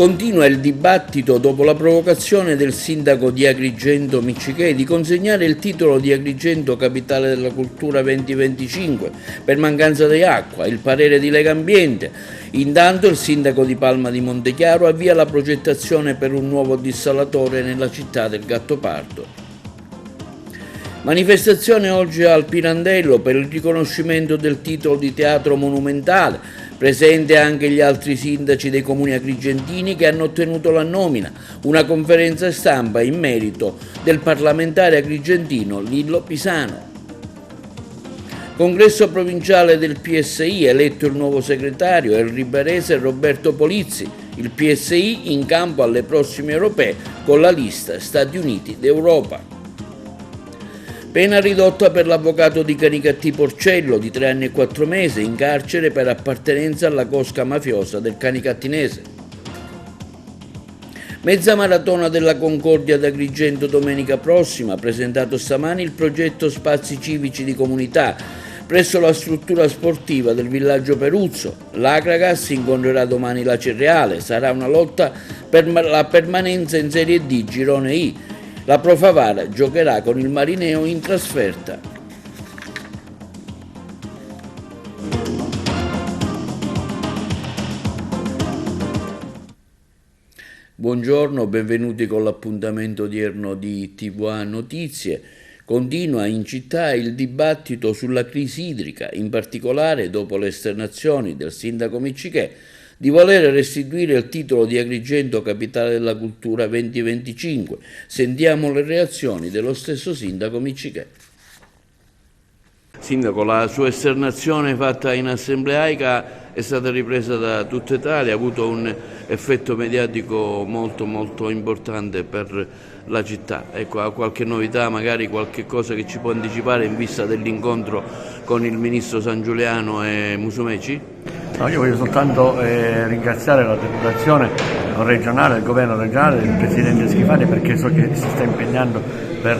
Continua il dibattito dopo la provocazione del sindaco di Agrigento Miccichè di consegnare il titolo di Agrigento Capitale della Cultura 2025 per mancanza di acqua, il parere di Legambiente. Intanto il sindaco di Palma di Montechiaro avvia la progettazione per un nuovo dissalatore nella città del Gattopardo. Manifestazione oggi al Pirandello per il riconoscimento del titolo di teatro monumentale. Presente anche gli altri sindaci dei comuni agrigentini che hanno ottenuto la nomina, una conferenza stampa in merito del parlamentare agrigentino Lillo Pisano. Congresso provinciale del PSI, eletto il nuovo segretario, è il riberese Roberto Polizzi. Il PSI in campo alle prossime europee con la lista Stati Uniti d'Europa. Pena ridotta per l'avvocato di Canicattì Porcello di 3 anni e 4 mesi in carcere per appartenenza alla cosca mafiosa del Canicattinese. Mezza maratona della Concordia ad Agrigento domenica prossima, presentato stamani il progetto Spazi Civici di Comunità presso la struttura sportiva del villaggio Peruzzo. L'Agragas incontrerà domani la Cerreale, sarà una lotta per la permanenza in Serie D Girone I. La Pro Favara giocherà con il Marineo in trasferta. Buongiorno, benvenuti con l'appuntamento odierno di TVA Notizie. Continua in città il dibattito sulla crisi idrica, in particolare dopo le esternazioni del sindaco Miccichè di voler restituire il titolo di Agrigento Capitale della Cultura 2025. Sentiamo le reazioni dello stesso sindaco Miccichè. Sindaco, la sua esternazione fatta in assemblea AICA è stata ripresa da tutta Italia, ha avuto un effetto mediatico molto importante per la città. Ecco, ha qualche novità, magari qualche cosa che ci può anticipare in vista dell'incontro con il ministro Sangiuliano e Musumeci? No, io voglio soltanto ringraziare la deputazione regionale, il governo regionale, il presidente Schifani, perché so che si sta impegnando per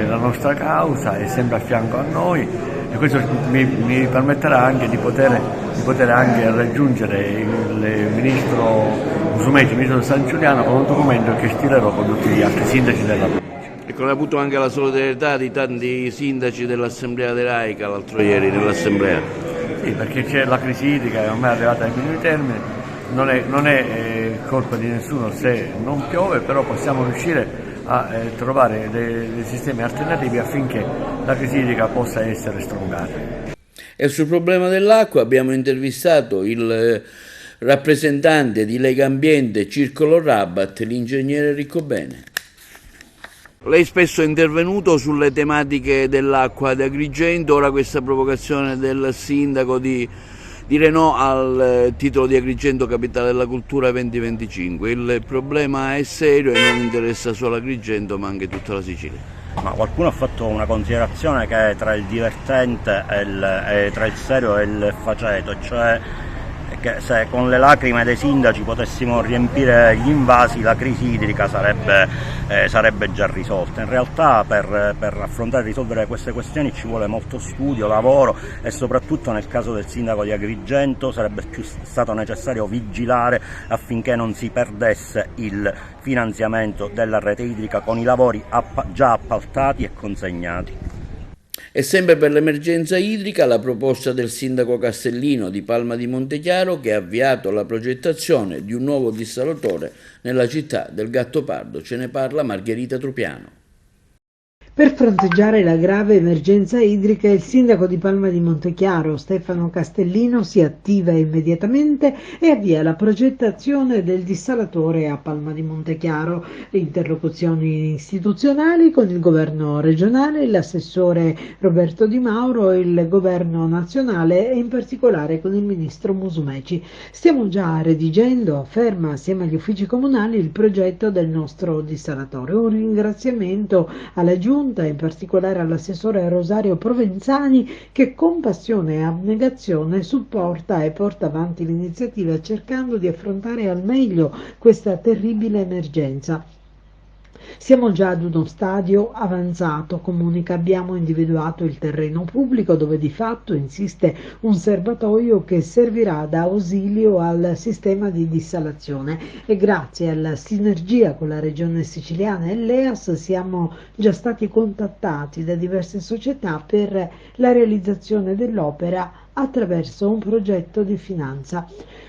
la nostra causa, è sempre a fianco a noi e questo mi permetterà anche di poter anche raggiungere il ministro Musumeci, il ministro Sangiuliano, con un documento che stilerò con tutti gli altri sindaci della provincia. Ecco, ha avuto anche la solidarietà di tanti sindaci dell'assemblea dell'AICA l'altro ieri nell'assemblea. Sì, perché c'è la crisi idrica che ormai è arrivata ai minimi termini, non è colpa di nessuno se non piove, però possiamo riuscire a trovare dei sistemi alternativi affinché la crisi idrica possa essere strongata. E sul problema dell'acqua abbiamo intervistato il rappresentante di Legambiente Circolo Rabat, l'ingegnere Riccobene. Lei spesso è intervenuto sulle tematiche dell'acqua ad Agrigento, ora questa provocazione del sindaco di dire no al titolo di Agrigento Capitale della Cultura 2025. Il problema è serio e non interessa solo Agrigento ma anche tutta la Sicilia. Ma qualcuno ha fatto una considerazione che è tra il divertente e tra il serio e il faceto, cioè che se con le lacrime dei sindaci potessimo riempire gli invasi la crisi idrica sarebbe già risolta. In realtà per affrontare e risolvere queste questioni ci vuole molto studio, lavoro e soprattutto nel caso del sindaco di Agrigento sarebbe più stato necessario vigilare affinché non si perdesse il finanziamento della rete idrica con i lavori già appaltati e consegnati. E sempre per l'emergenza idrica la proposta del sindaco Castellino di Palma di Montechiaro che ha avviato la progettazione di un nuovo dissalatore nella città del Gattopardo. Ce ne parla Margherita Trupiano. Per fronteggiare la grave emergenza idrica, il sindaco di Palma di Montechiaro, Stefano Castellino, si attiva immediatamente e avvia la progettazione del dissalatore a Palma di Montechiaro. Le interlocuzioni istituzionali con il governo regionale, l'assessore Roberto Di Mauro, il governo nazionale e in particolare con il ministro Musumeci. Stiamo già redigendo, afferma assieme agli uffici comunali, il progetto del nostro dissalatore. Un ringraziamento alla Giunta, in particolare all'assessore Rosario Provenzani, che con passione e abnegazione supporta e porta avanti l'iniziativa cercando di affrontare al meglio questa terribile emergenza. Siamo già ad uno stadio avanzato, comunica, abbiamo individuato il terreno pubblico dove di fatto insiste un serbatoio che servirà da ausilio al sistema di dissalazione e grazie alla sinergia con la regione siciliana e l'EAS siamo già stati contattati da diverse società per la realizzazione dell'opera attraverso un progetto di finanza.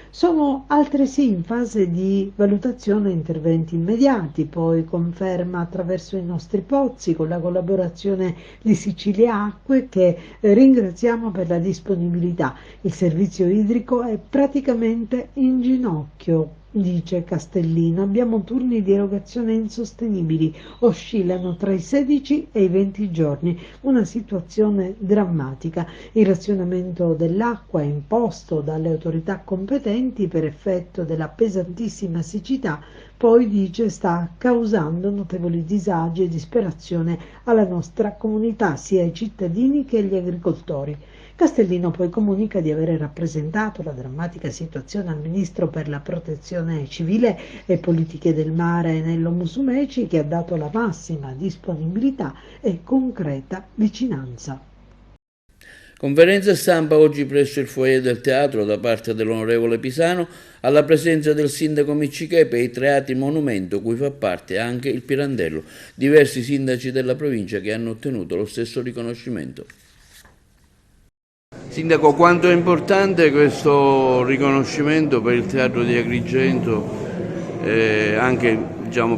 Sono altresì in fase di valutazione interventi immediati, poi conferma attraverso i nostri pozzi con la collaborazione di Sicilia Acque che ringraziamo per la disponibilità. Il servizio idrico è praticamente in ginocchio, dice Castellino. Abbiamo turni di erogazione insostenibili, oscillano tra i 16 e i 20 giorni, una situazione drammatica. Il razionamento dell'acqua imposto dalle autorità competenti per effetto della pesantissima siccità poi dice sta causando notevoli disagi e disperazione alla nostra comunità, sia ai cittadini che agli agricoltori. Castellino poi comunica di aver rappresentato la drammatica situazione al Ministro per la Protezione Civile e Politiche del Mare Nello Musumeci, che ha dato la massima disponibilità e concreta vicinanza. Conferenza stampa oggi presso il foyer del teatro da parte dell'onorevole Pisano alla presenza del sindaco Miccichepe e i Teatri Monumento, cui fa parte anche il Pirandello, diversi sindaci della provincia che hanno ottenuto lo stesso riconoscimento. Sindaco, quanto è importante questo riconoscimento per il teatro di Agrigento e anche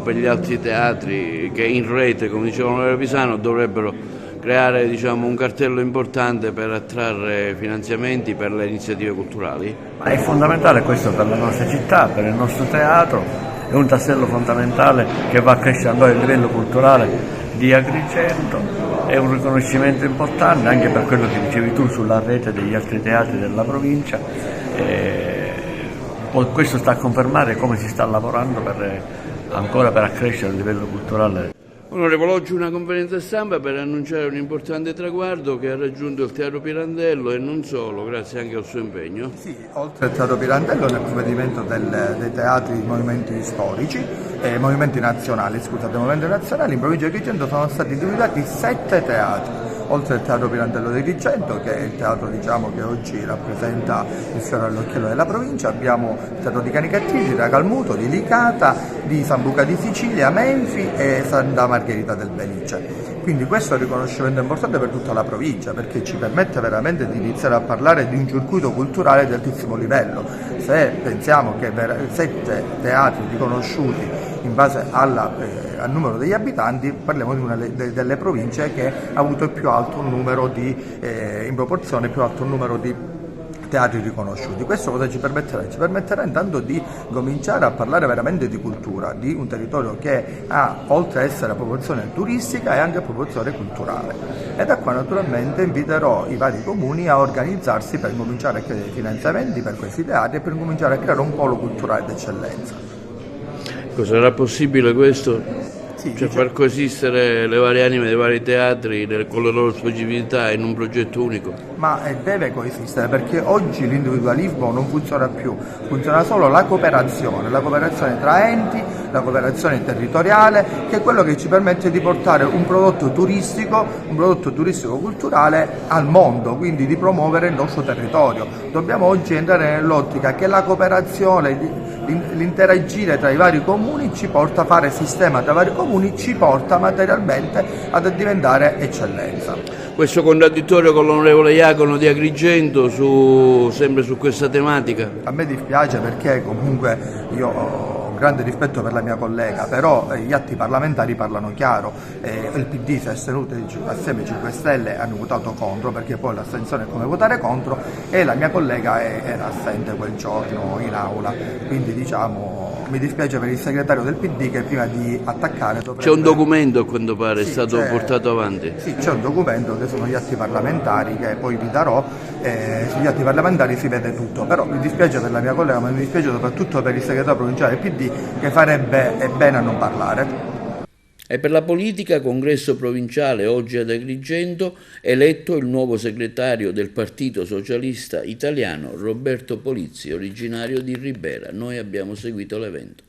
per gli altri teatri che in rete, come diceva l'onorevole Pisano, dovrebbero creare un cartello importante per attrarre finanziamenti per le iniziative culturali? È fondamentale questo per la nostra città, per il nostro teatro, è un tassello fondamentale che va crescendo a livello culturale di Agrigento. È un riconoscimento importante anche per quello che dicevi tu sulla rete degli altri teatri della provincia. Questo sta a confermare come si sta lavorando ancora per accrescere il livello culturale. Onorevole, oggi una conferenza stampa per annunciare un importante traguardo che ha raggiunto il Teatro Pirandello e non solo, grazie anche al suo impegno. Sì, oltre al Teatro Pirandello nel provvedimento dei teatri movimenti storici, movimenti nazionali, in provincia di Agrigento sono stati individuati 7 teatri. Oltre al Teatro Pirandello di Agrigento, che è il teatro che oggi rappresenta il fiore all'occhiello della provincia, abbiamo il Teatro di Canicattì, di Racalmuto, di Licata, di Sambuca di Sicilia, Menfi e Santa Margherita del Belice. Quindi questo è un riconoscimento importante per tutta la provincia, perché ci permette veramente di iniziare a parlare di un circuito culturale di altissimo livello. Se pensiamo che 7 teatri riconosciuti in base al numero degli abitanti, parliamo di una delle province che ha avuto il più alto numero in proporzione più alto numero di teatri riconosciuti. Questo cosa ci permetterà? Ci permetterà intanto di cominciare a parlare veramente di cultura, di un territorio che ha, oltre a essere a proporzione turistica, è anche a proporzione culturale. E da qua naturalmente inviterò i vari comuni a organizzarsi per cominciare a chiedere finanziamenti per questi teatri e per cominciare a creare un polo culturale d'eccellenza. Sarà possibile questo? Sì, far coesistere le varie anime dei vari teatri con le loro specificità in un progetto unico? Ma deve coesistere, perché oggi l'individualismo non funziona più, funziona solo la cooperazione tra enti, la cooperazione territoriale, che è quello che ci permette di portare un prodotto turistico culturale al mondo, quindi di promuovere il nostro territorio. Dobbiamo oggi entrare nell'ottica che la cooperazione, l'interagire tra i vari comuni ci porta a fare sistema tra i vari comuni, ci porta materialmente ad diventare eccellenza. Questo contraddittorio con l'onorevole Iacono di Agrigento sempre su questa tematica? A me dispiace, perché comunque io ho grande rispetto per la mia collega, però gli atti parlamentari parlano chiaro. Il PD si è astenuto assieme ai 5 Stelle, hanno votato contro, perché poi l'astensione è come votare contro, e la mia collega era assente quel giorno in aula, quindi mi dispiace per il segretario del PD che prima di attaccare dovrebbe... C'è un documento, a quanto pare, è stato portato avanti? Sì, c'è un documento che sono gli atti parlamentari che poi vi darò, sugli atti parlamentari si vede tutto, però mi dispiace per la mia collega, ma mi dispiace soprattutto per il segretario provinciale del PD, che farebbe bene a non parlare. E per la politica, congresso provinciale oggi ad Agrigento, eletto il nuovo segretario del Partito Socialista Italiano, Roberto Polizzi, originario di Ribera. Noi abbiamo seguito l'evento.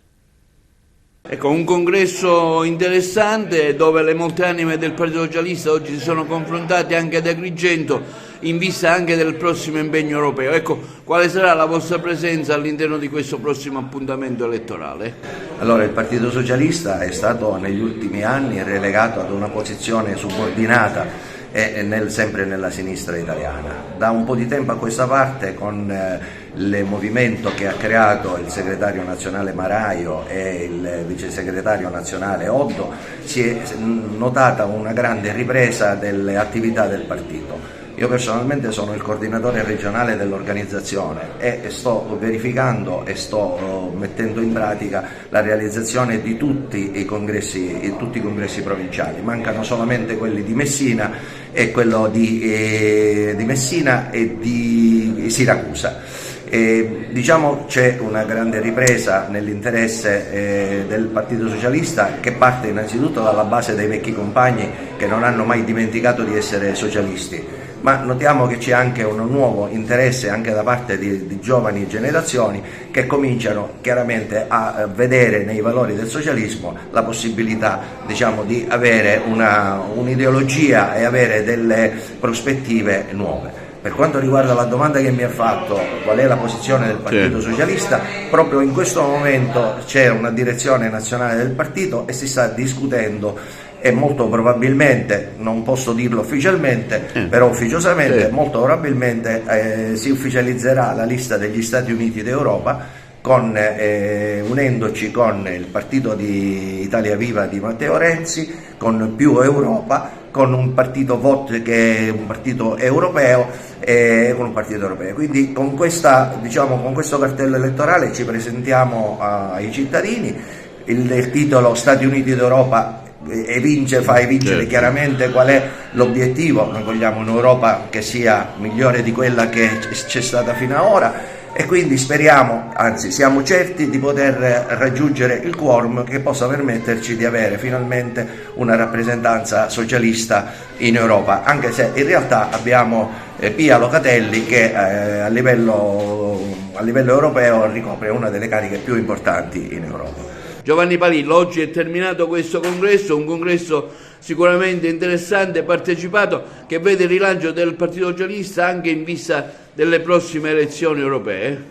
Ecco, un congresso interessante dove le molte anime del Partito Socialista oggi si sono confrontate anche ad Agrigento in vista anche del prossimo impegno europeo. Ecco, quale sarà la vostra presenza all'interno di questo prossimo appuntamento elettorale? Allora, il Partito Socialista è stato negli ultimi anni relegato ad una posizione subordinata e sempre nella sinistra italiana. Da un po' di tempo a questa parte, con il movimento che ha creato il segretario nazionale Maraio e il vice segretario nazionale Oddo, si è notata una grande ripresa delle attività del partito. Io personalmente sono il coordinatore regionale dell'organizzazione e sto verificando e sto mettendo in pratica la realizzazione di tutti i congressi provinciali. Mancano solamente quelli di Messina e quello di Messina e di Siracusa. Diciamo c'è una grande ripresa nell'interesse del Partito Socialista, che parte innanzitutto dalla base dei vecchi compagni che non hanno mai dimenticato di essere socialisti. Ma notiamo che c'è anche un nuovo interesse anche da parte di giovani generazioni che cominciano chiaramente a vedere nei valori del socialismo la possibilità, diciamo, di avere un'ideologia e avere delle prospettive nuove. Per quanto riguarda la domanda che mi ha fatto, qual è la posizione del Partito Socialista, proprio in questo momento c'è una direzione nazionale del partito e si sta discutendo, e molto probabilmente, non posso dirlo ufficialmente, però ufficiosamente, molto probabilmente si ufficializzerà la lista degli Stati Uniti d'Europa, unendoci con il partito di Italia Viva di Matteo Renzi, con Più Europa, con un partito VOT che è un partito europeo e con un partito europeo. Quindi con questo cartello elettorale ci presentiamo ai cittadini. Il titolo Stati Uniti d'Europa fa evincere chiaramente qual è l'obiettivo. Noi vogliamo un'Europa che sia migliore di quella che c'è stata fino ad ora, e quindi speriamo, anzi siamo certi di poter raggiungere il quorum che possa permetterci di avere finalmente una rappresentanza socialista in Europa, anche se in realtà abbiamo Pia Locatelli che a livello europeo ricopre una delle cariche più importanti in Europa. Giovanni Palillo, oggi è terminato questo congresso, un congresso sicuramente interessante, partecipato, che vede il rilancio del Partito Socialista anche in vista delle prossime elezioni europee.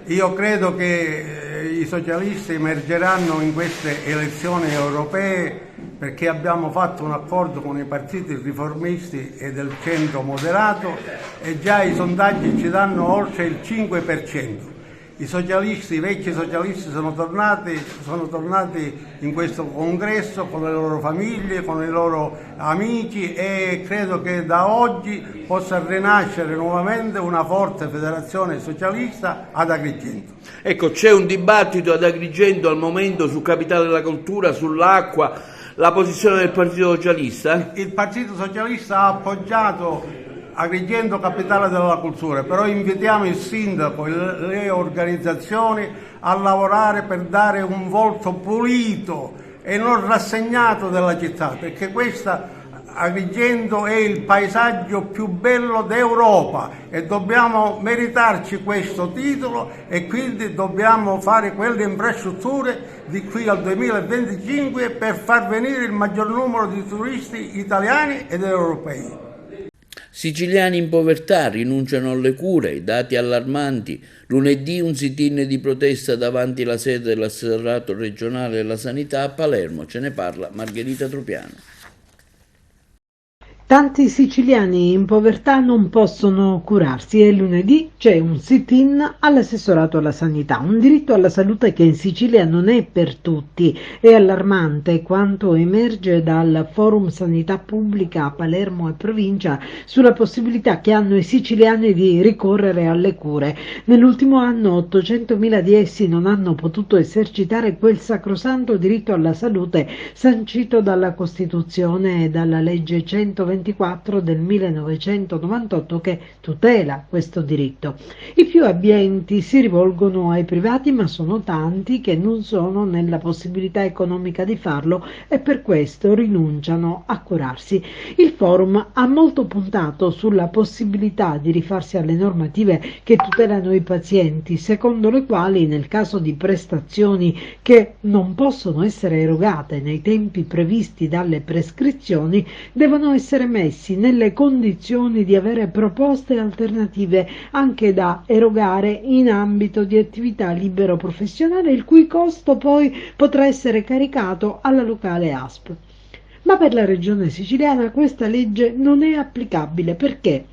Io credo che i socialisti emergeranno in queste elezioni europee perché abbiamo fatto un accordo con i partiti riformisti e del centro moderato e già i sondaggi ci danno oltre il 5%. I vecchi socialisti sono tornati in questo congresso con le loro famiglie, con i loro amici, e credo che da oggi possa rinascere nuovamente una forte federazione socialista ad Agrigento. Ecco, c'è un dibattito ad Agrigento al momento sul capitale della cultura, sull'acqua, la posizione del Partito Socialista? Il Partito Socialista ha appoggiato Agrigento capitale della cultura, però invitiamo il sindaco e le organizzazioni a lavorare per dare un volto pulito e non rassegnato della città, perché questa Agrigento è il paesaggio più bello d'Europa e dobbiamo meritarci questo titolo, e quindi dobbiamo fare quelle infrastrutture di qui al 2025 per far venire il maggior numero di turisti italiani ed europei. Siciliani in povertà rinunciano alle cure, dati allarmanti. Lunedì un sit-in di protesta davanti alla sede dell'assessorato regionale della sanità a Palermo. Ce ne parla Margherita Tropiano. Tanti siciliani in povertà non possono curarsi e lunedì c'è un sit-in all'assessorato alla sanità. Un diritto alla salute che in Sicilia non è per tutti. È allarmante quanto emerge dal Forum Sanità Pubblica a Palermo e provincia sulla possibilità che hanno i siciliani di ricorrere alle cure. Nell'ultimo anno 800.000 di essi non hanno potuto esercitare quel sacrosanto diritto alla salute sancito dalla Costituzione e dalla legge 126 24 del 1998 che tutela questo diritto. I più abbienti si rivolgono ai privati, ma sono tanti che non sono nella possibilità economica di farlo e per questo rinunciano a curarsi. Il forum ha molto puntato sulla possibilità di rifarsi alle normative che tutelano i pazienti, secondo le quali nel caso di prestazioni che non possono essere erogate nei tempi previsti dalle prescrizioni devono essere messi nelle condizioni di avere proposte alternative anche da erogare in ambito di attività libero professionale, il cui costo poi potrà essere caricato alla locale ASP. Ma per la regione siciliana questa legge non è applicabile perché,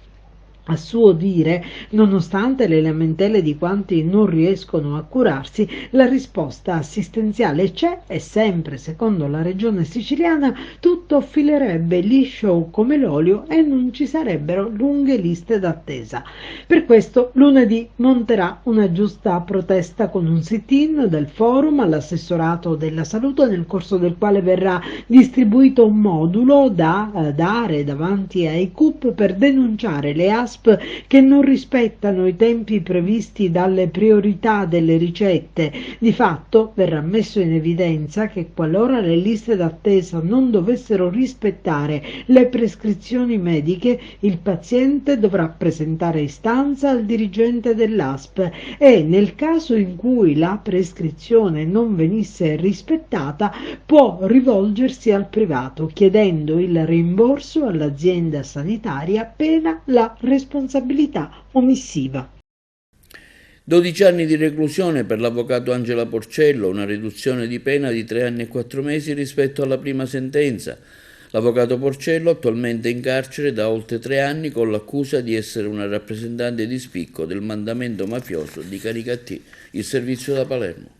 a suo dire, nonostante le lamentele di quanti non riescono a curarsi, la risposta assistenziale c'è e sempre, secondo la regione siciliana, tutto filerebbe liscio come l'olio e non ci sarebbero lunghe liste d'attesa. Per questo lunedì monterà una giusta protesta con un sit-in del forum all'assessorato della salute, nel corso del quale verrà distribuito un modulo da dare davanti ai CUP per denunciare le ASP che non rispettano i tempi previsti dalle priorità delle ricette. Di fatto verrà messo in evidenza che qualora le liste d'attesa non dovessero rispettare le prescrizioni mediche, il paziente dovrà presentare istanza al dirigente dell'ASP e nel caso in cui la prescrizione non venisse rispettata può rivolgersi al privato chiedendo il rimborso all'azienda sanitaria pena la responsabilità omissiva. 12 anni di reclusione per l'avvocato Angela Porcello, una riduzione di pena di 3 anni e 4 mesi rispetto alla prima sentenza. L'avvocato Porcello attualmente è in carcere da oltre 3 anni con l'accusa di essere una rappresentante di spicco del mandamento mafioso di Caricattì, il servizio da Palermo.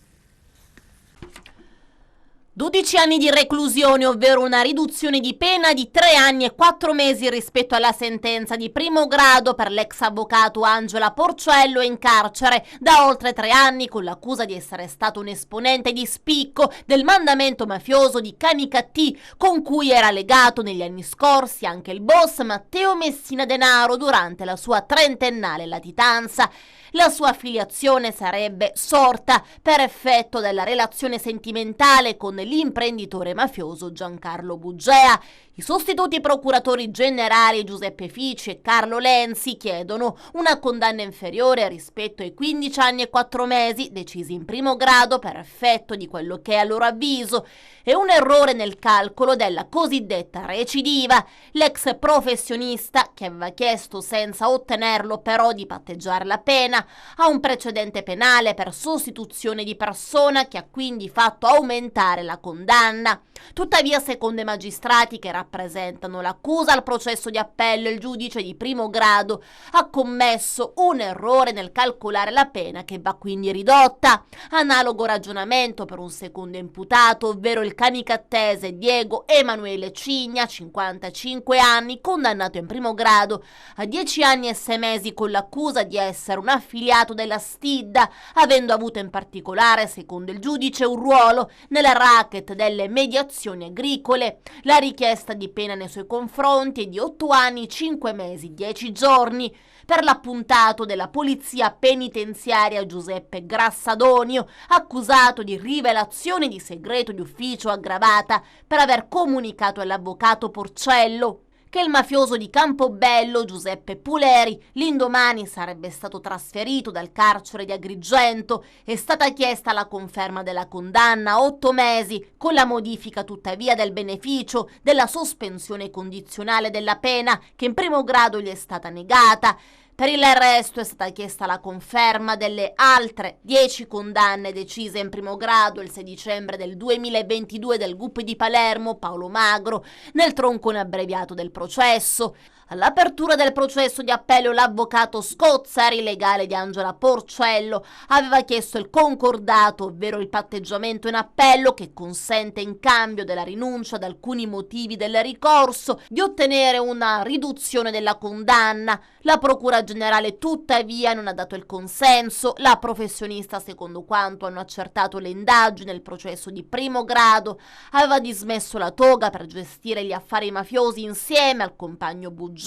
12 anni di reclusione, ovvero una riduzione di pena di 3 anni e 4 mesi rispetto alla sentenza di primo grado per l'ex avvocato Angela Porcello, in carcere da oltre 3 anni con l'accusa di essere stato un esponente di spicco del mandamento mafioso di Canicattì, con cui era legato negli anni scorsi anche il boss Matteo Messina Denaro durante la sua 30ennale latitanza. La sua affiliazione sarebbe sorta per effetto della relazione sentimentale con l'imprenditore mafioso Giancarlo Buggea. I sostituti procuratori generali Giuseppe Fici e Carlo Lenzi chiedono una condanna inferiore rispetto ai 15 anni e 4 mesi decisi in primo grado per effetto di quello che a loro avviso è un errore nel calcolo della cosiddetta recidiva. L'ex professionista, che aveva chiesto senza ottenerlo però di patteggiare la pena, ha un precedente penale per sostituzione di persona che ha quindi fatto aumentare la condanna. Tuttavia, secondo i magistrati che rappresentano l'accusa al processo di appello, il giudice di primo grado ha commesso un errore nel calcolare la pena, che va quindi ridotta. Analogo ragionamento per un secondo imputato, ovvero il canicattese Diego Emanuele Cigna, 55 anni, condannato in primo grado a 10 anni e 6 mesi con l'accusa di essere un affiliato della Stidda, avendo avuto in particolare, secondo il giudice, un ruolo nella racket delle mediazioni agricole. La richiesta di pena nei suoi confronti è di 8 anni, 5 mesi, 10 giorni. Per l'appuntato della polizia penitenziaria Giuseppe Grassadonio, accusato di rivelazione di segreto di ufficio aggravata per aver comunicato all'avvocato Porcello che il mafioso di Campobello, Giuseppe Puleri, l'indomani sarebbe stato trasferito dal carcere di Agrigento, è stata chiesta la conferma della condanna a 8 mesi, con la modifica tuttavia del beneficio della sospensione condizionale della pena, che in primo grado gli è stata negata. Per il resto è stata chiesta la conferma delle altre 10 condanne decise in primo grado il 6 dicembre del 2022 del GUP di Palermo, Paolo Magro, nel troncone abbreviato del processo. All'apertura del processo di appello l'avvocato Scozzari, legale di Angela Porcello, aveva chiesto il concordato, ovvero il patteggiamento in appello che consente in cambio della rinuncia ad alcuni motivi del ricorso di ottenere una riduzione della condanna. La Procura Generale tuttavia non ha dato il consenso. La professionista, secondo quanto hanno accertato le indagini nel processo di primo grado, aveva dismesso la toga per gestire gli affari mafiosi insieme al compagno Buggea.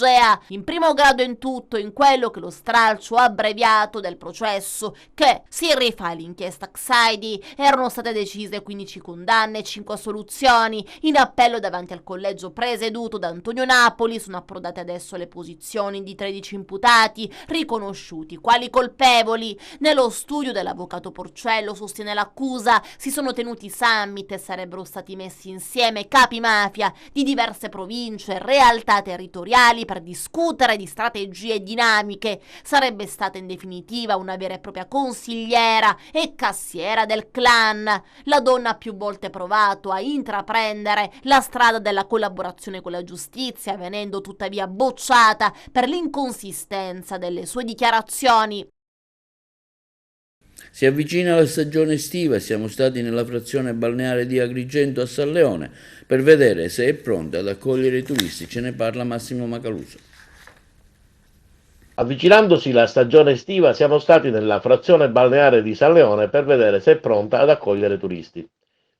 In primo grado in tutto, in quello che lo stralcio abbreviato del processo che si rifà all'inchiesta Xaidi, erano state decise 15 condanne e 5 assoluzioni. In appello davanti al collegio presieduto da Antonio Napoli sono approdate adesso le posizioni di 13 imputati riconosciuti quali colpevoli. Nello studio dell'avvocato Porcello, sostiene l'accusa, si sono tenuti summit e sarebbero stati messi insieme capi mafia di diverse province, realtà territoriali per discutere di strategie e dinamiche. Sarebbe stata in definitiva una vera e propria consigliera e cassiera del clan. La donna ha più volte provato a intraprendere la strada della collaborazione con la giustizia, venendo tuttavia bocciata per l'inconsistenza delle sue dichiarazioni. Si avvicina la stagione estiva e siamo stati nella frazione balneare di Agrigento a San Leone per vedere se è pronta ad accogliere i turisti. Ce ne parla Massimo Macaluso. Avvicinandosi la stagione estiva siamo stati nella frazione balneare di San Leone per vedere se è pronta ad accogliere turisti.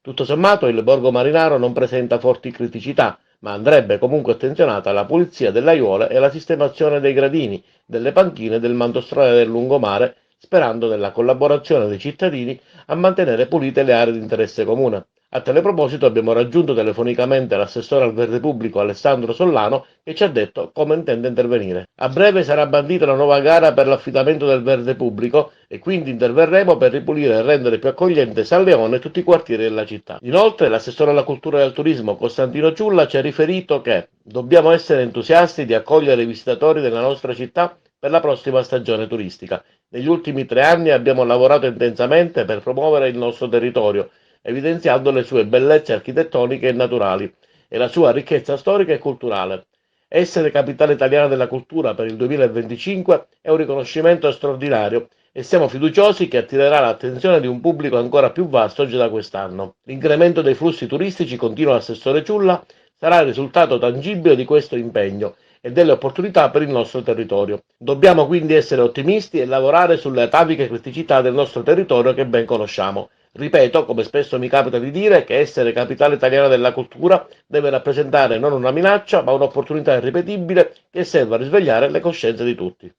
Tutto sommato il borgo marinaro non presenta forti criticità, ma andrebbe comunque attenzionata la pulizia delle aiuole e la sistemazione dei gradini, delle panchine e del manto stradale del lungomare, sperando nella collaborazione dei cittadini a mantenere pulite le aree di interesse comune. A tale proposito abbiamo raggiunto telefonicamente l'assessore al verde pubblico Alessandro Sollano, che ci ha detto come intende intervenire. A breve sarà bandita la nuova gara per l'affidamento del verde pubblico e quindi interverremo per ripulire e rendere più accogliente San Leone e tutti i quartieri della città. Inoltre l'assessore alla cultura e al turismo Costantino Ciulla ci ha riferito che dobbiamo essere entusiasti di accogliere i visitatori della nostra città per la prossima stagione turistica. Negli ultimi 3 anni abbiamo lavorato intensamente per promuovere il nostro territorio, evidenziando le sue bellezze architettoniche e naturali e la sua ricchezza storica e culturale. Essere capitale italiana della cultura per il 2025 è un riconoscimento straordinario e siamo fiduciosi che attirerà l'attenzione di un pubblico ancora più vasto già da quest'anno. L'incremento dei flussi turistici, continua l'assessore Ciulla, sarà il risultato tangibile di questo impegno e delle opportunità per il nostro territorio. Dobbiamo quindi essere ottimisti e lavorare sulle ataviche criticità del nostro territorio che ben conosciamo. Ripeto, come spesso mi capita di dire, che essere capitale italiana della cultura deve rappresentare non una minaccia, ma un'opportunità irripetibile che serve a risvegliare le coscienze di tutti.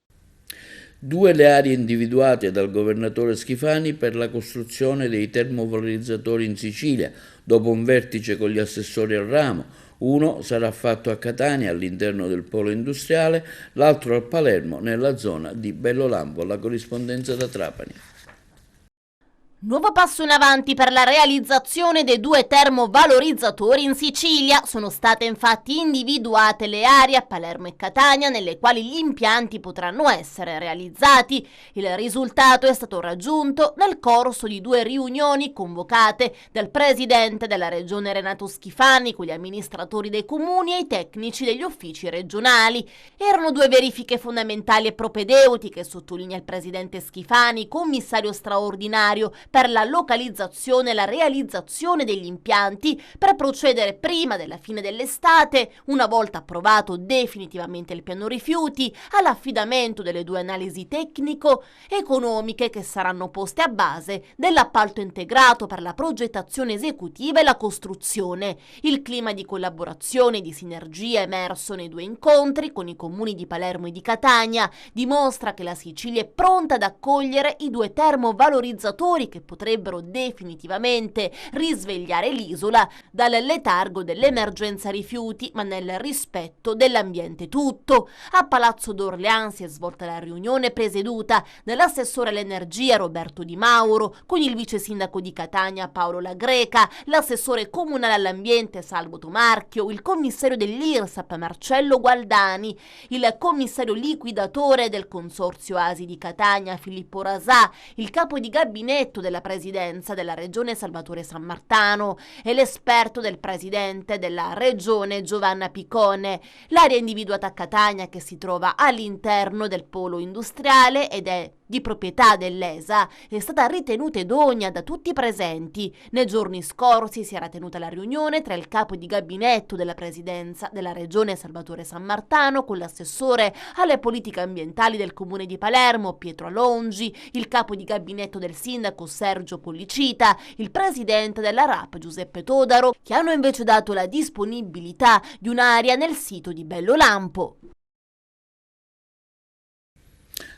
2 le aree individuate dal governatore Schifani per la costruzione dei termovalorizzatori in Sicilia, dopo un vertice con gli assessori al ramo. Uno sarà fatto a Catania all'interno del polo industriale, l'altro a Palermo nella zona di Bellolampo. La corrispondenza da Trapani. Nuovo passo in avanti per la realizzazione dei 2 termovalorizzatori in Sicilia. Sono state infatti individuate le aree a Palermo e Catania nelle quali gli impianti potranno essere realizzati. Il risultato è stato raggiunto nel corso di 2 riunioni convocate dal presidente della regione Renato Schifani con gli amministratori dei comuni e i tecnici degli uffici regionali. Erano 2 verifiche fondamentali e propedeutiche, sottolinea il presidente Schifani, commissario straordinario per la localizzazione e la realizzazione degli impianti, per procedere prima della fine dell'estate, una volta approvato definitivamente il piano rifiuti, all'affidamento delle 2 analisi tecnico-economiche che saranno poste a base dell'appalto integrato per la progettazione esecutiva e la costruzione. Il clima di collaborazione e di sinergia emerso nei 2 incontri con i comuni di Palermo e di Catania dimostra che la Sicilia è pronta ad accogliere i 2 termovalorizzatori che potrebbero definitivamente risvegliare l'isola dal letargo dell'emergenza rifiuti, ma nel rispetto dell'ambiente tutto. A Palazzo d'Orléans si è svolta la riunione presieduta dall'assessore all'energia Roberto Di Mauro con il vice sindaco di Catania Paolo La Greca, l'assessore comunale all'ambiente Salvo Tomarchio, il commissario dell'IRSAP Marcello Gualdani, il commissario liquidatore del consorzio Asi di Catania Filippo Rasà, il capo di gabinetto della presidenza della regione Salvatore Sammartano e l'esperto del presidente della regione Giovanna Picone. L'area individuata a Catania, che si trova all'interno del polo industriale ed è di proprietà dell'ESA, è stata ritenuta idonea da tutti i presenti. Nei giorni scorsi si era tenuta la riunione tra il capo di gabinetto della presidenza della regione Salvatore Sammartano con l'assessore alle politiche ambientali del comune di Palermo Pietro Alongi, il capo di gabinetto del sindaco Sergio Pollicita, il presidente della RAP Giuseppe Todaro, che hanno invece dato la disponibilità di un'area nel sito di Bellolampo.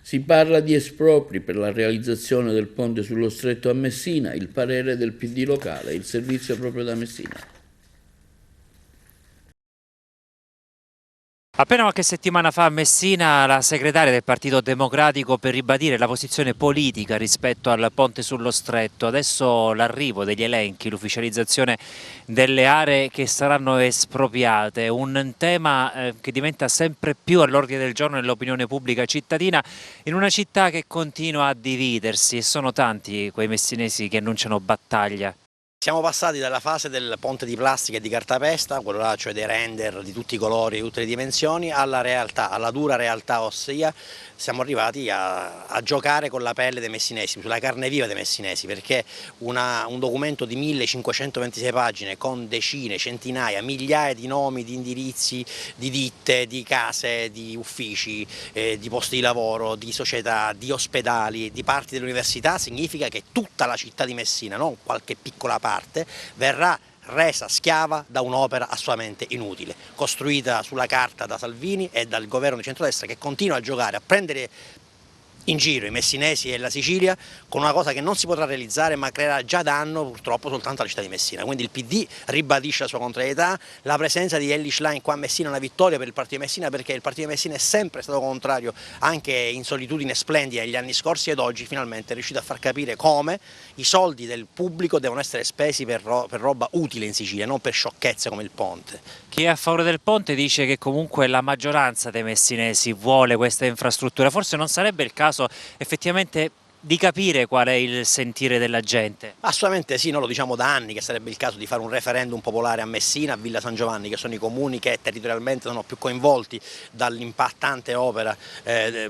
Si parla di espropri per la realizzazione del ponte sullo Stretto a Messina, il parere del PD locale, il servizio è proprio da Messina. Appena qualche settimana fa a Messina la segretaria del Partito Democratico per ribadire la posizione politica rispetto al ponte sullo Stretto. Adesso l'arrivo degli elenchi, l'ufficializzazione delle aree che saranno espropriate, un tema che diventa sempre più all'ordine del giorno nell'opinione pubblica cittadina in una città che continua a dividersi e sono tanti quei messinesi che annunciano battaglia. Siamo passati dalla fase del ponte di plastica e di cartapesta, quello là, cioè dei render di tutti i colori e tutte le dimensioni, alla realtà, alla dura realtà, ossia siamo arrivati a giocare con la pelle dei messinesi, sulla carne viva dei messinesi, perché un documento di 1526 pagine con decine, centinaia, migliaia di nomi, di indirizzi, di ditte, di case, di uffici, di posti di lavoro, di società, di ospedali, di parti dell'università, significa che tutta la città di Messina, non qualche piccola parte, verrà resa schiava da un'opera assolutamente inutile, costruita sulla carta da Salvini e dal governo di centrodestra, che continua a giocare, a prendere in giro i messinesi e la Sicilia con una cosa che non si potrà realizzare, ma creerà già danno purtroppo soltanto alla città di Messina. Quindi il PD ribadisce la sua contrarietà, la presenza di Elly Schlein qua a Messina è una vittoria per il Partito di Messina, perché il Partito di Messina è sempre stato contrario, anche in solitudine splendida negli anni scorsi, ed oggi finalmente è riuscito a far capire come i soldi del pubblico devono essere spesi per roba utile in Sicilia, non per sciocchezze come il ponte. Chi è a favore del ponte dice che comunque la maggioranza dei messinesi vuole questa infrastruttura, forse non sarebbe il caso effettivamente di capire qual è il sentire della gente? Assolutamente sì, noi lo diciamo da anni che sarebbe il caso di fare un referendum popolare a Messina, a Villa San Giovanni, che sono i comuni che territorialmente sono più coinvolti dall'impattante opera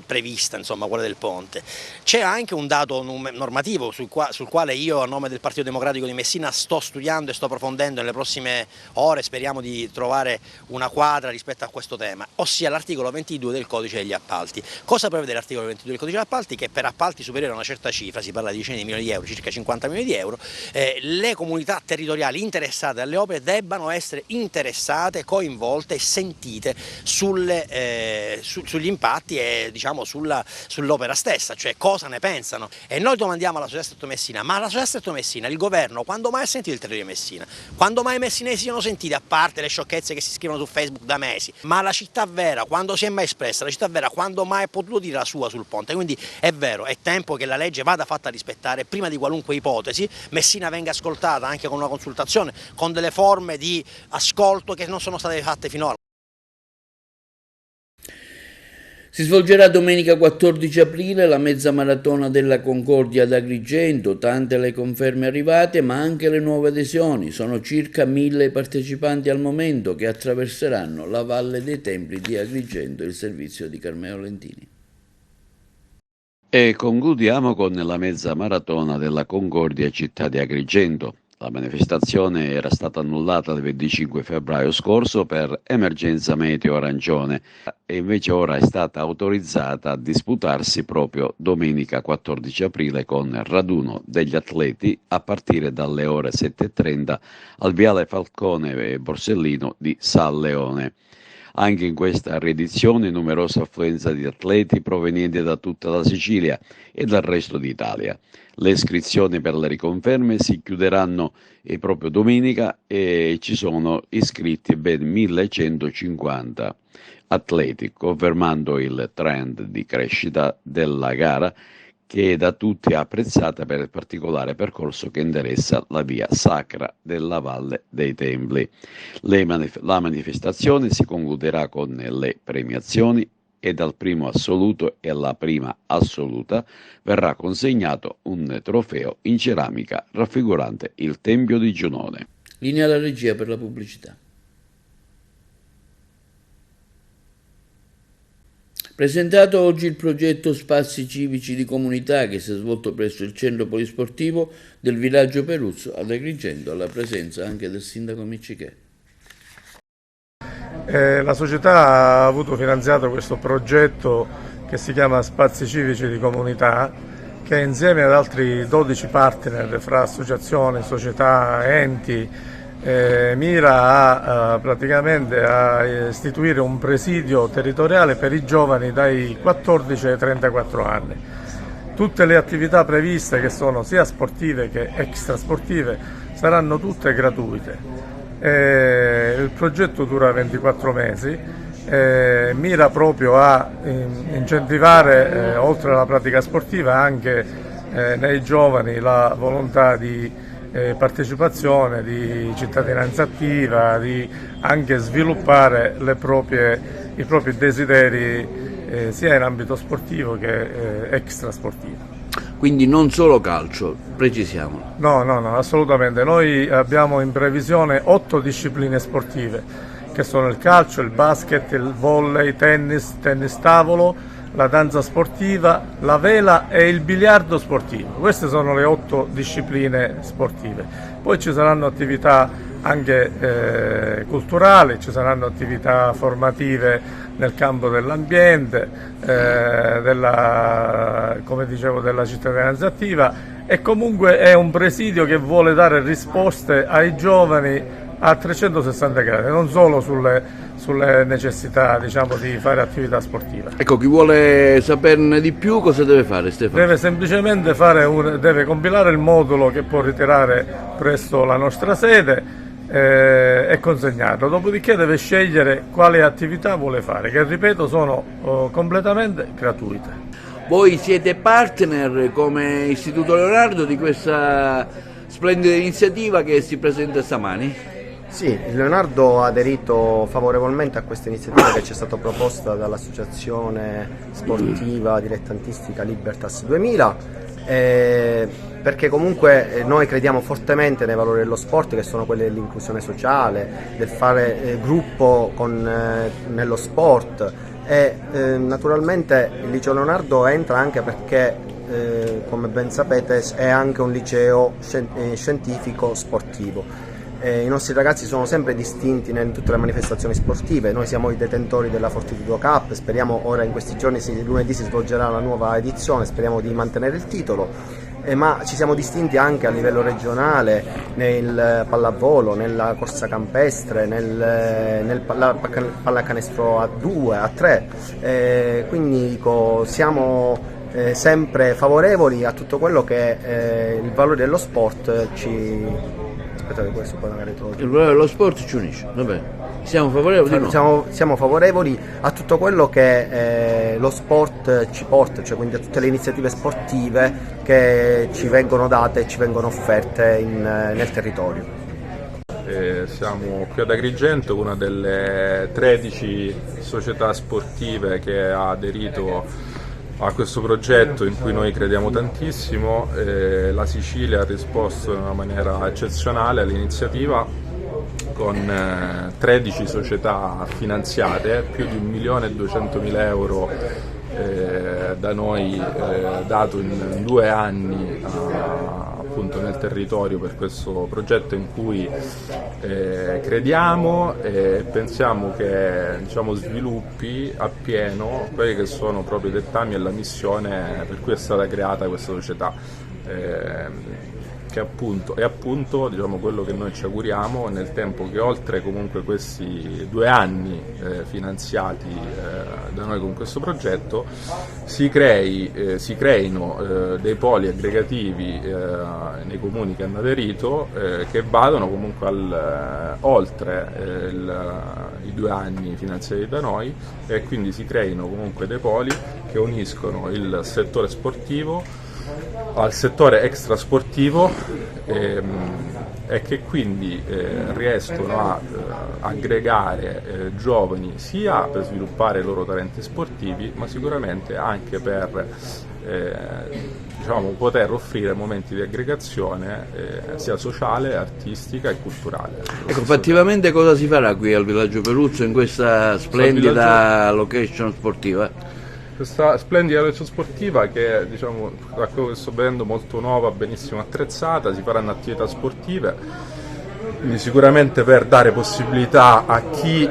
prevista, insomma quella del ponte. C'è anche un dato normativo sul quale io, a nome del Partito Democratico di Messina, sto studiando e sto approfondendo nelle prossime ore, speriamo di trovare una quadra rispetto a questo tema, ossia l'articolo 22 del Codice degli Appalti. Cosa prevede l'articolo 22 del Codice degli Appalti? Che per appalti superiori a una certa cifra, si parla di decine di milioni di euro, circa 50 milioni di euro, le comunità territoriali interessate alle opere debbano essere interessate, coinvolte e sentite sugli impatti e diciamo sull'opera stessa, cioè cosa ne pensano. E noi domandiamo alla società Stretto Messina, ma la società Stretto Messina, il governo, quando mai ha sentito il territorio di Messina? Quando mai i messinesi sono sentiti, a parte le sciocchezze che si scrivono su Facebook da mesi? Ma la città vera, quando si è mai espressa? La città vera, quando mai ha potuto dire la sua sul ponte? Quindi è vero, è tempo che la legge vada fatta rispettare prima di qualunque ipotesi. Messina venga ascoltata anche con una consultazione, con delle forme di ascolto che non sono state fatte finora. Si svolgerà domenica 14 aprile la mezza maratona della Concordia ad Agrigento, tante le conferme arrivate ma anche le nuove adesioni, sono circa 1000 partecipanti al momento che attraverseranno la Valle dei Templi di Agrigento, il servizio di Carmelo Lentini. E concludiamo con la mezza maratona della Concordia città di Agrigento. La manifestazione era stata annullata il 25 febbraio scorso per emergenza meteo arancione e invece ora è stata autorizzata a disputarsi proprio domenica 14 aprile con raduno degli atleti a partire dalle ore 7:30 al viale Falcone e Borsellino di San Leone. Anche in questa riedizione numerosa affluenza di atleti provenienti da tutta la Sicilia e dal resto d'Italia. Le iscrizioni per le riconferme si chiuderanno proprio domenica e ci sono iscritti ben 1150 atleti, confermando il trend di crescita della gara che è da tutti apprezzata per il particolare percorso che interessa la via sacra della Valle dei Templi. La manifestazione si concluderà con le premiazioni ed al primo assoluto e alla prima assoluta verrà consegnato un trofeo in ceramica raffigurante il Tempio di Giunone. Linea alla regia per la pubblicità. Presentato oggi il progetto Spazi Civici di Comunità che si è svolto presso il centro polisportivo del villaggio Peruzzo ad Agrigento, alla presenza anche del sindaco Miccichè. La società ha avuto finanziato questo progetto che si chiama Spazi Civici di Comunità, che insieme ad altri 12 partner fra associazioni, società, enti, mira praticamente a istituire un presidio territoriale per i giovani dai 14 ai 34 anni. Tutte le attività previste, che sono sia sportive che extrasportive, saranno tutte gratuite. Il progetto dura 24 mesi, mira proprio a incentivare, oltre alla pratica sportiva, anche nei giovani la volontà di partecipazione, di cittadinanza attiva, di anche sviluppare i propri desideri sia in ambito sportivo che extrasportivo. Quindi non solo calcio, precisiamolo. No, assolutamente. Noi abbiamo in previsione 8 discipline sportive, che sono il calcio, il basket, il volley, tennis tavolo, la danza sportiva, la vela e il biliardo sportivo. Queste sono le 8 discipline sportive. Poi ci saranno attività anche culturali, ci saranno attività formative nel campo dell'ambiente, come dicevo, della cittadinanza attiva, e comunque è un presidio che vuole dare risposte ai giovani a 360 gradi, non solo sulle necessità, diciamo, di fare attività sportiva. Ecco, chi vuole saperne di più cosa deve fare, Stefano? Deve semplicemente deve compilare il modulo che può ritirare presso la nostra sede e consegnarlo, dopodiché deve scegliere quale attività vuole fare, che ripeto sono completamente gratuite. Voi siete partner come Istituto Leonardo di questa splendida iniziativa che si presenta stamani? Sì, il Leonardo ha aderito favorevolmente a questa iniziativa che ci è stata proposta dall'associazione sportiva dilettantistica Libertas 2000, perché comunque noi crediamo fortemente nei valori dello sport, che sono quelli dell'inclusione sociale, del fare gruppo nello sport, e naturalmente il liceo Leonardo entra anche perché come ben sapete è anche un liceo scientifico sportivo. I nostri ragazzi sono sempre distinti in tutte le manifestazioni sportive. Noi siamo i detentori della Fortitudo Cup, speriamo ora in questi giorni, lunedì si svolgerà la nuova edizione, speriamo di mantenere il titolo, ma ci siamo distinti anche a livello regionale nel pallavolo, nella corsa campestre, nel pallacanestro a 2, a 3, quindi dico, siamo sempre favorevoli a tutto quello che il valore dello sport ci... Questo poi magari il valore dello sport ci unisce, vabbè. Siamo favorevoli? Siamo favorevoli a tutto quello che lo sport ci porta, cioè quindi a tutte le iniziative sportive che ci vengono date e ci vengono offerte nel territorio. Siamo qui ad Agrigento, una delle 13 società sportive che ha aderito a questo progetto in cui noi crediamo tantissimo. La Sicilia ha risposto in una maniera eccezionale all'iniziativa con 13 società finanziate, più di 1.200.000 euro da noi dato in 2 anni appunto nel territorio per questo progetto in cui crediamo e pensiamo che, diciamo, sviluppi appieno quelli che sono proprio i dettami e la missione per cui è stata creata questa società, che è appunto diciamo, quello che noi ci auguriamo nel tempo, che oltre comunque questi 2 anni finanziati da noi con questo progetto si creino dei poli aggregativi nei comuni che hanno aderito, che vadano comunque oltre i 2 anni finanziati da noi, e quindi si creino comunque dei poli che uniscono il settore sportivo al settore extrasportivo, e che quindi riescono a aggregare giovani sia per sviluppare i loro talenti sportivi, ma sicuramente anche per diciamo, poter offrire momenti di aggregazione sia sociale, artistica e culturale. Ecco, fattivamente cosa si farà qui al Villaggio Peruzzo in questa splendida location sportiva? Questa splendida location sportiva che, diciamo, da quello che sto vedendo, molto nuova, benissimo attrezzata, si faranno attività sportive, quindi sicuramente per dare possibilità a chi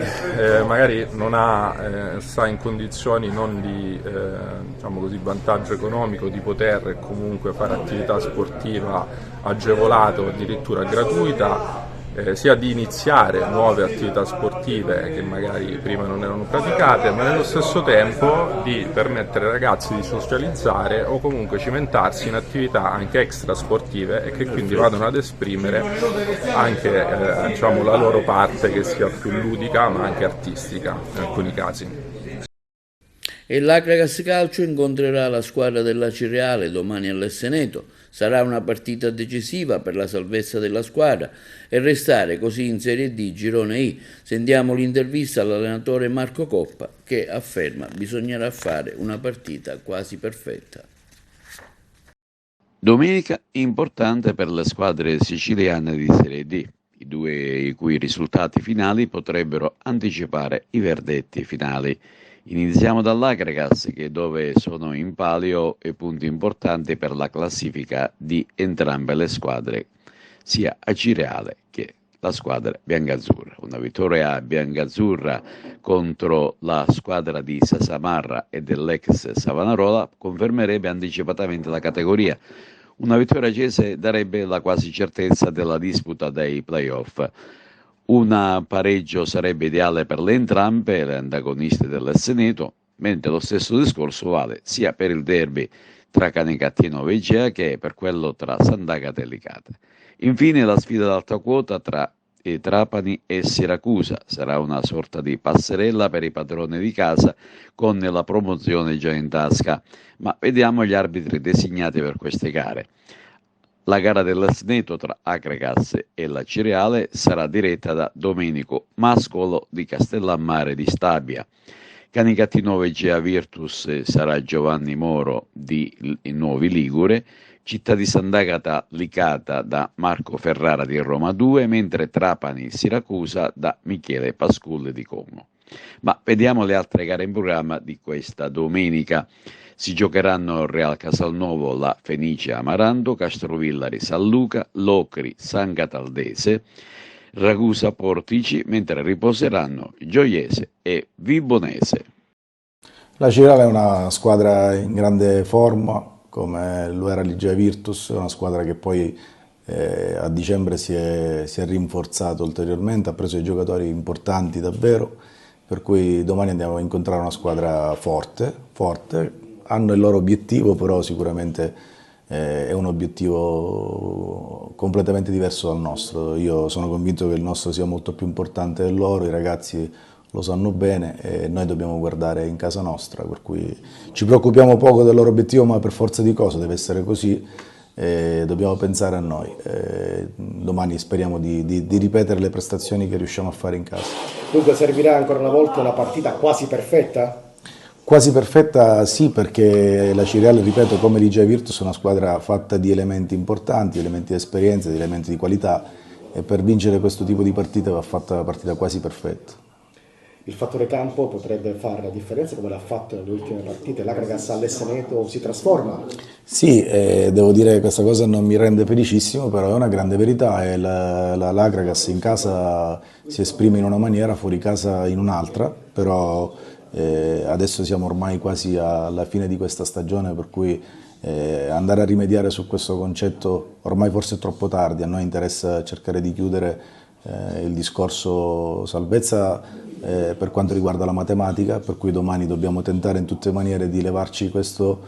magari non sta in condizioni non di diciamo così, vantaggio economico, di poter comunque fare attività sportiva agevolata o addirittura gratuita, sia di iniziare nuove attività sportive che magari prima non erano praticate, ma nello stesso tempo di permettere ai ragazzi di socializzare o comunque cimentarsi in attività anche extra sportive e che quindi vadano ad esprimere anche diciamo, la loro parte, che sia più ludica ma anche artistica in alcuni casi. E l'Akragas Calcio incontrerà la squadra della Cireale domani all'Esseneto. Sarà una partita decisiva per la salvezza della squadra e restare così in Serie D girone I. Sentiamo l'intervista all'allenatore Marco Coppa che afferma bisognerà fare una partita quasi perfetta. Domenica importante per le squadre siciliane di Serie D, i due i cui risultati finali potrebbero anticipare i verdetti finali. Iniziamo dall'Akragas, che dove sono in palio i punti importanti per la classifica di entrambe le squadre, sia Acireale che la squadra biancazzurra. Una vittoria biancazzurra contro la squadra di Sasamarra e dell'ex Savonarola confermerebbe anticipatamente la categoria. Una vittoria acese darebbe la quasi certezza della disputa dei playoff. Un pareggio sarebbe ideale per le entrambe le antagoniste dell'Esseneto, mentre lo stesso discorso vale sia per il derby tra Canicattino e Igea che per quello tra Sant'Agata e Licata. Infine la sfida d'alta quota tra Trapani e Siracusa sarà una sorta di passerella per i padroni di casa con la promozione già in tasca, ma vediamo gli arbitri designati per queste gare. La gara dell'Esseneto tra Akragas e la Cireale sarà diretta da Domenico Mascolo di Castellammare di Stabia. Canicattino Egea Virtus sarà Giovanni Moro di Nuovi Ligure, Città di Sant'Agata Licata da Marco Ferrara di Roma 2, mentre Trapani Siracusa da Michele Pasculli di Como. Ma vediamo le altre gare in programma di questa domenica. Si giocheranno Real Casalnuovo, la Fenice Amaranto, Castrovillari San Luca, Locri San Cataldese, Ragusa Portici, mentre riposeranno Gioiese e Vibonese. La Cireale è una squadra in grande forma, come lo era l'Igea Virtus, una squadra che poi a dicembre si è rinforzata ulteriormente, ha preso dei giocatori importanti davvero, per cui domani andiamo a incontrare una squadra forte. Hanno il loro obiettivo, però sicuramente è un obiettivo completamente diverso dal nostro. Io sono convinto che il nostro sia molto più importante del loro, i ragazzi lo sanno bene e noi dobbiamo guardare in casa nostra, per cui ci preoccupiamo poco del loro obiettivo, ma per forza di cose deve essere così, dobbiamo pensare a noi. Domani speriamo di ripetere le prestazioni che riusciamo a fare in casa. Dunque servirà ancora una volta una partita quasi perfetta? Quasi perfetta sì, perché la Cireale, ripeto, come l'Igea Virtus, è una squadra fatta di elementi importanti, elementi di esperienza, di elementi di qualità, e per vincere questo tipo di partita va fatta una partita quasi perfetta. Il fattore campo potrebbe fare la differenza, come l'ha fatto nelle ultime partite? L'Akragas all'Esseneto si trasforma? Sì, devo dire che questa cosa non mi rende felicissimo, però è una grande verità, e l'Akragas in casa si esprime in una maniera, fuori casa in un'altra, però adesso siamo ormai quasi alla fine di questa stagione, per cui andare a rimediare su questo concetto ormai forse è troppo tardi. A noi interessa cercare di chiudere il discorso salvezza per quanto riguarda la matematica, per cui domani dobbiamo tentare in tutte le maniere di levarci questo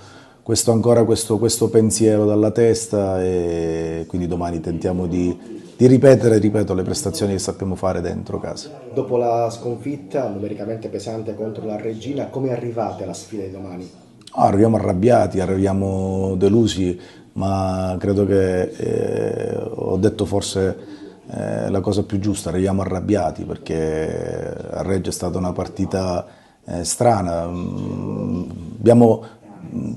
pensiero dalla testa, e quindi domani tentiamo di ripetere, ripeto, le prestazioni che sappiamo fare dentro casa. Dopo la sconfitta numericamente pesante contro la Reggina, come arrivate alla sfida di domani? Arriviamo arrabbiati, arriviamo delusi, ma credo che ho detto forse la cosa più giusta, arriviamo arrabbiati perché a Reggio è stata una partita strana. Abbiamo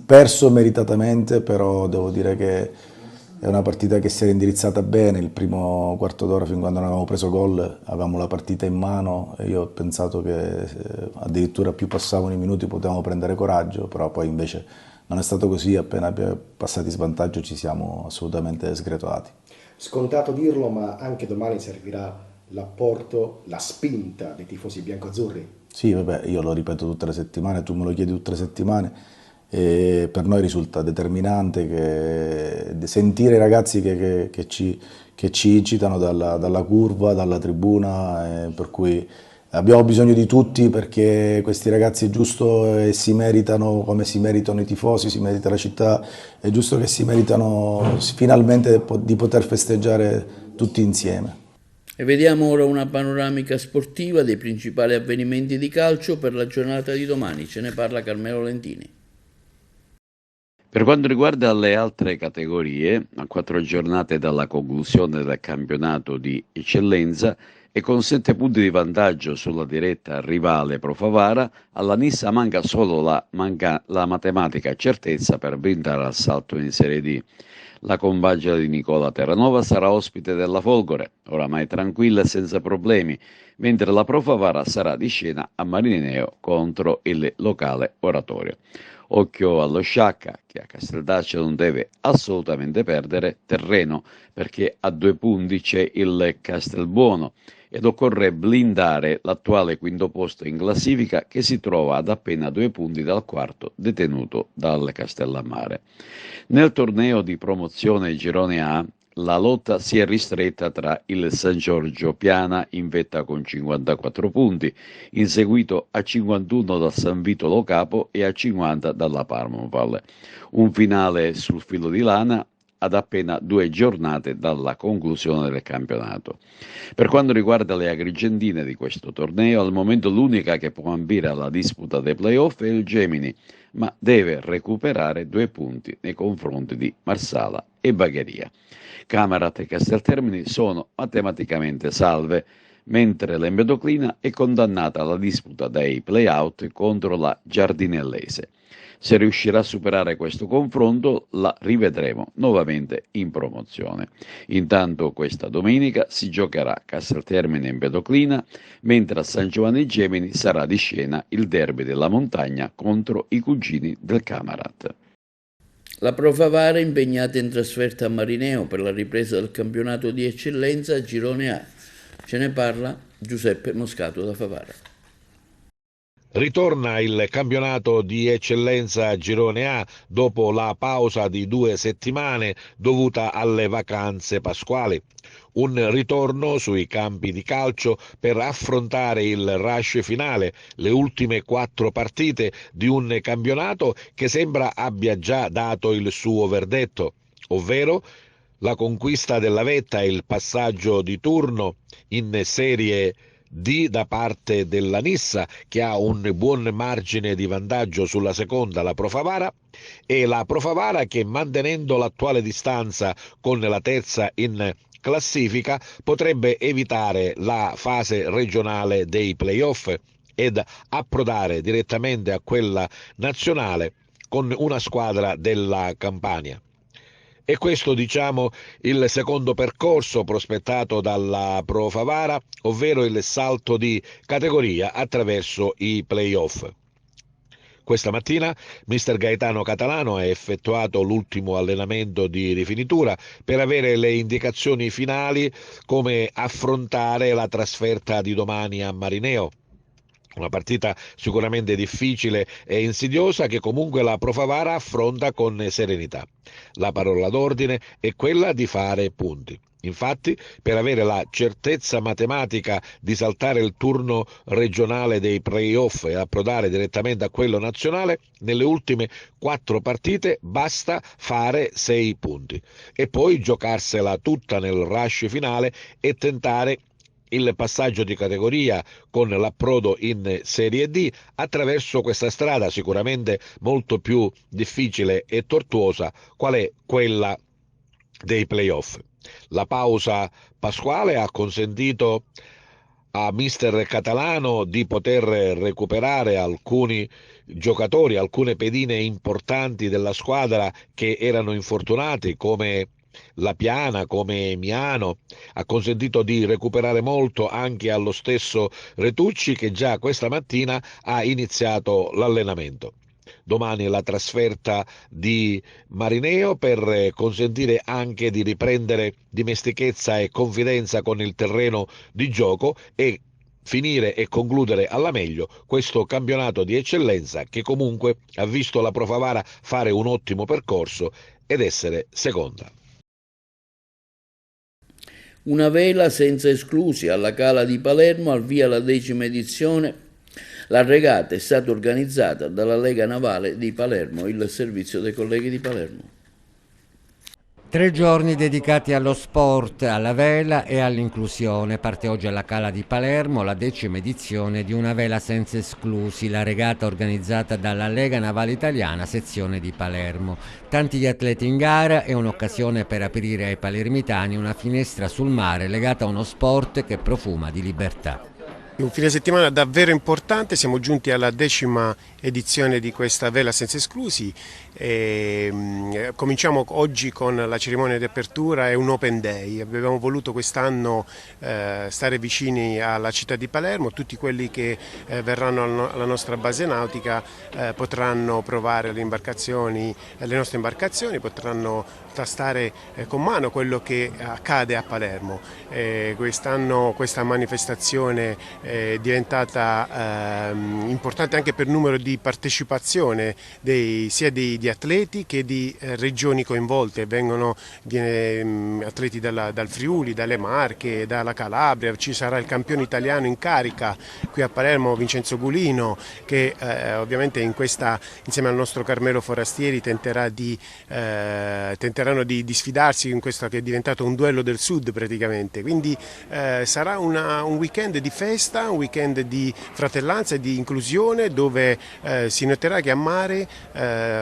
perso meritatamente, però devo dire che è una partita che si era indirizzata bene. Il primo quarto d'ora, fin quando non avevamo preso gol, avevamo la partita in mano e io ho pensato che addirittura più passavano i minuti potevamo prendere coraggio, però poi invece non è stato così. Appena passati in svantaggio ci siamo assolutamente sgretolati. Scontato dirlo, ma anche domani servirà l'apporto, la spinta dei tifosi biancoazzurri. Sì, vabbè, io lo ripeto tutte le settimane, tu me lo chiedi tutte le settimane, e per noi risulta determinante sentire i ragazzi che ci incitano dalla curva, dalla tribuna, per cui abbiamo bisogno di tutti, perché questi ragazzi è giusto si meritano come si meritano i tifosi, si merita la città, è giusto che si meritano finalmente di poter festeggiare tutti insieme. E vediamo ora una panoramica sportiva dei principali avvenimenti di calcio per la giornata di domani. Ce ne parla Carmelo Lentini. Per quanto riguarda le altre categorie, a 4 giornate dalla conclusione del campionato di eccellenza e con 7 punti di vantaggio sulla diretta rivale Pro Favara, alla Nissa manca solo la matematica certezza per brindare al salto in Serie D. La compagine di Nicola Terranova sarà ospite della Folgore, oramai tranquilla e senza problemi, mentre la Pro Favara sarà di scena a Marineo contro il locale Oratorio. Occhio allo Sciacca, che a Casteldaccio non deve assolutamente perdere terreno, perché a 2 punti c'è il Castelbuono ed occorre blindare l'attuale quinto posto in classifica, che si trova ad appena 2 punti dal quarto detenuto dal Castellammare. Nel torneo di promozione Girone A, la lotta si è ristretta tra il San Giorgio Piana in vetta con 54 punti, inseguito a 51 dal San Vito Lo Capo e a 50 dalla Parmonval. Un finale sul filo di lana ad appena 2 giornate dalla conclusione del campionato. Per quanto riguarda le agrigentine di questo torneo, al momento l'unica che può ambire alla disputa dei playoff è il Gemini, ma deve recuperare 2 punti nei confronti di Marsala e Bagheria. Camerata e Casteltermini sono matematicamente salve, mentre l'Empedoclina è condannata alla disputa dei play-out contro la Giardinellese. Se riuscirà a superare questo confronto, la rivedremo nuovamente in promozione. Intanto questa domenica si giocherà Casteltermine e Empedoclina, mentre a San Giovanni Gemini sarà di scena il derby della montagna contro i cugini del Camerata. La Pro Favara è impegnata in trasferta a Marineo per la ripresa del campionato di eccellenza a Girone A. Ce ne parla Giuseppe Moscato da Favara. Ritorna il campionato di eccellenza a Girone A dopo la pausa di 2 settimane dovuta alle vacanze pasquali. Un ritorno sui campi di calcio per affrontare il rush finale, le ultime 4 partite di un campionato che sembra abbia già dato il suo verdetto, ovvero la conquista della vetta e il passaggio di turno in Serie D da parte della Nissa, che ha un buon margine di vantaggio sulla seconda, la Pro Favara, e la Pro Favara che, mantenendo l'attuale distanza con la terza in classifica, potrebbe evitare la fase regionale dei playoff ed approdare direttamente a quella nazionale con una squadra della Campania. E questo, diciamo, il secondo percorso prospettato dalla Pro Favara, ovvero il salto di categoria attraverso i play-off. Questa mattina mister Gaetano Catalano ha effettuato l'ultimo allenamento di rifinitura per avere le indicazioni finali come affrontare la trasferta di domani a Marineo. Una partita sicuramente difficile e insidiosa che comunque la Pro Favara affronta con serenità. La parola d'ordine è quella di fare punti. Infatti, per avere la certezza matematica di saltare il turno regionale dei play-off e approdare direttamente a quello nazionale, nelle ultime 4 partite basta fare 6 punti e poi giocarsela tutta nel rush finale e tentare il passaggio di categoria con l'approdo in Serie D attraverso questa strada sicuramente molto più difficile e tortuosa, qual è quella dei playoff. La pausa pasquale ha consentito a mister Catalano di poter recuperare alcuni giocatori, alcune pedine importanti della squadra che erano infortunati, come La Piana, come Miano. Ha consentito di recuperare molto anche allo stesso Retucci, che già questa mattina ha iniziato l'allenamento. Domani la trasferta di Marineo per consentire anche di riprendere dimestichezza e confidenza con il terreno di gioco e finire e concludere alla meglio questo campionato di eccellenza che comunque ha visto la Pro Favara fare un ottimo percorso ed essere seconda. Una vela senza esclusi alla Cala di Palermo, al via la 10ª edizione. La regata è stata organizzata dalla Lega Navale di Palermo, il servizio dei colleghi di Palermo. 3 giorni dedicati allo sport, alla vela e all'inclusione. Parte oggi alla Cala di Palermo la 10ª edizione di Una vela senza esclusi, la regata organizzata dalla Lega Navale Italiana, sezione di Palermo. Tanti gli atleti in gara e un'occasione per aprire ai palermitani una finestra sul mare legata a uno sport che profuma di libertà. Un fine settimana davvero importante, siamo giunti alla 10ª edizione di questa vela senza esclusi. Cominciamo oggi con la cerimonia di apertura e un open day. Abbiamo voluto quest'anno stare vicini alla città di Palermo. Tutti quelli che verranno alla nostra base nautica potranno provare le nostre imbarcazioni, potranno tastare con mano quello che accade a Palermo. Quest'anno questa manifestazione è diventata importante anche per numero di partecipazione sia di atleti che di regioni coinvolte. Vengono atleti dal Friuli, dalle Marche, dalla Calabria. Ci sarà il campione italiano in carica qui a Palermo, Vincenzo Gulino, che ovviamente insieme al nostro Carmelo Forastieri tenteranno di sfidarsi in questo che è diventato un duello del sud praticamente. Quindi sarà un weekend di festa, un weekend di fratellanza e di inclusione, dove si noterà che a mare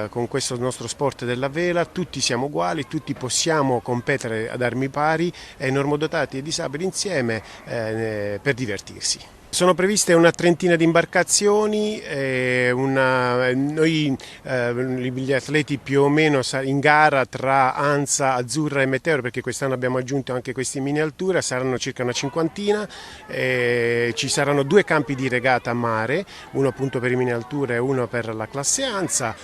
con questo nostro sport della vela tutti siamo uguali, tutti possiamo competere ad armi pari, normodotati e disabili insieme per divertirsi. Sono previste una trentina di imbarcazioni, gli atleti più o meno in gara tra Ansa, Azzurra e Meteor, perché quest'anno abbiamo aggiunto anche questi mini altura, saranno circa una 50. Ci saranno 2 campi di regata a mare, uno appunto per i mini altura e uno per la classe Ansa.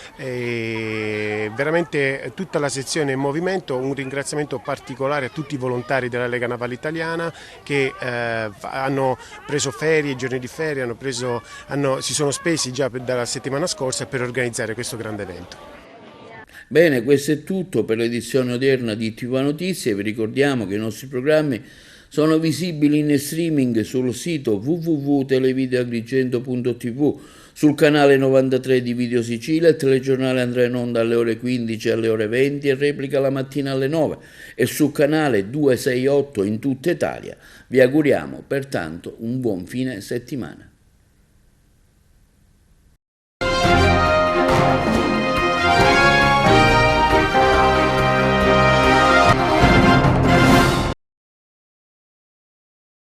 Veramente tutta la sezione in movimento. Un ringraziamento particolare a tutti i volontari della Lega Navale Italiana che hanno preso giorni di ferie, si sono spesi già dalla settimana scorsa per organizzare questo grande evento. Bene, questo è tutto per l'edizione odierna di TV Notizie. Vi ricordiamo che i nostri programmi sono visibili in streaming sul sito www.televideoagrigento.tv, sul canale 93 di Video Sicilia. Il telegiornale andrà in onda alle ore 15 e alle ore 20 e replica la mattina alle 9, e sul canale 268 in tutta Italia. Vi auguriamo pertanto un buon fine settimana.